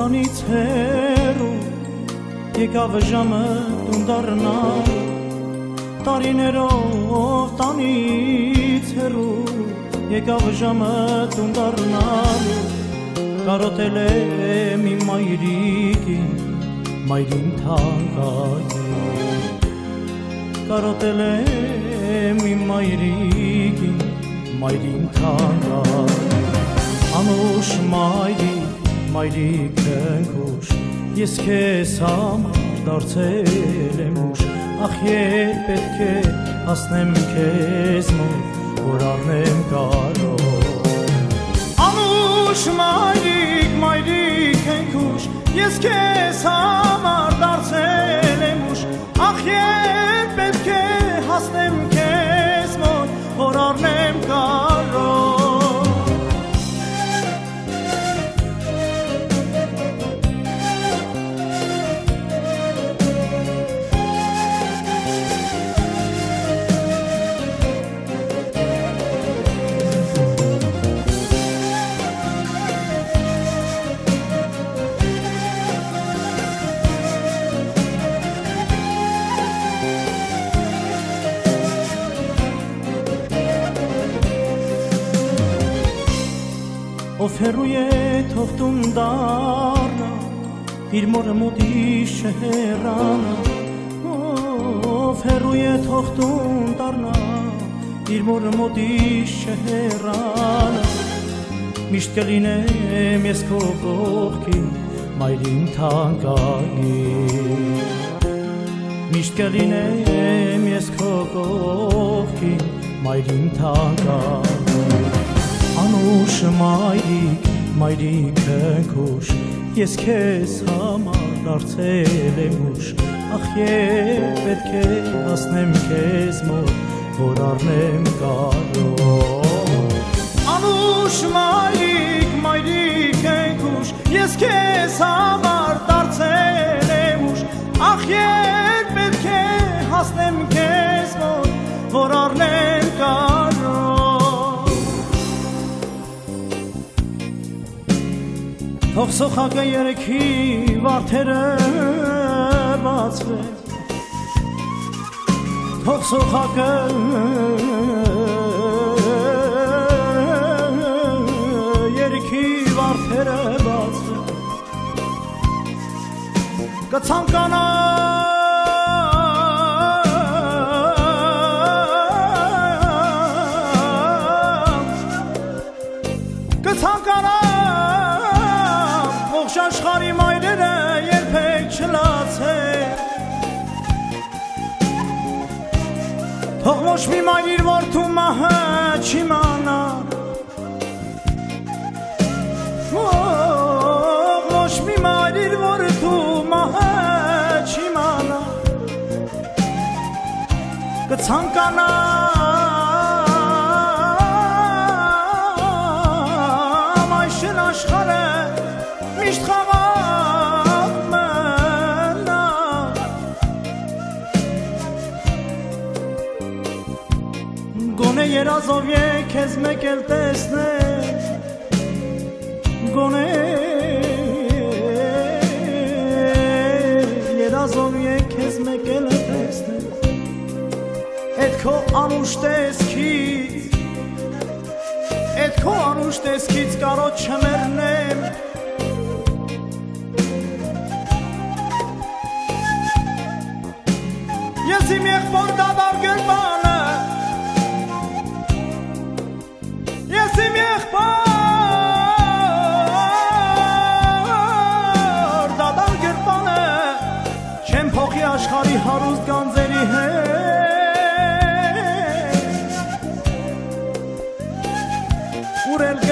քեզանից հեռու եկավ ժամը տուն դառնալ տարիներով տանից հեռու եկավ ժամը տուն դառնալ կարոտել եմ իմ մայրիկին մայրին թանկագին կարոտել եմ իմ մայրիկին մայրին թանկագին անուշ մայրիկ ընկուշ ես քեզ համար դարձել եմ ուշ ախ երբ պետք է հասնեմ քեզ մոտ որ առնեմ կարոտ անուշ մայրիկ ընկուշ ես քեզ համար դարձել եմ ուշ ախ երբ պետք է հասնեմ քեզ մոտ որ առնեմ կարոտ Ով հեռու է թող տուն դառնա իր մորը մոտի շհեռանա ով հեռու է թող տուն դառնա իր մորը մոտի շհեռանա միշտ կլինեմ ես քո կողքին մայրին թանկագին միշտ կլինեմ ես քո կողքին մայրին թանկագին անուշ մայրիկ ընկուշ ես քեզ համար դարձել եմ ուշ ախ երբ պետք է հասնեմ քեզ մոտ որ առնեմ կարոտ անուշ մայրիկ ընկուշ ես քեզ համար դարձել եմ ուշ ախ երբ պետք է հասնեմ քեզ մոտ որ առնեմ կարոտ Թող սոխակը երեքի վարդերը բացվեն Թող սոխակը երեքի վարդերը բացվեն Կցանկանամ Աշխարհի մայրերը երբեք չլացեն Թող ոչ մի մայր իր որդու մահը չիմանա Թող ոչ մի մայր իր որդու մահը չիմանա Կցանկանամ այսօր աշխարհը միշտ խաղաղ մնա Գոնե երազով քեզ մեկ էլ տեսնեմ Գոնե երազով քեզ մեկ էլ տեսնեմ Էդ քո անուշ տեսքից կարոտ չմեռնեմ Ես իմ եղբոր դադար գրպանը Ես իմ եղբոր դադար գրպանը Չեմ փոխի աշխարհի հարուստ գանձերի հետ Ուր էլ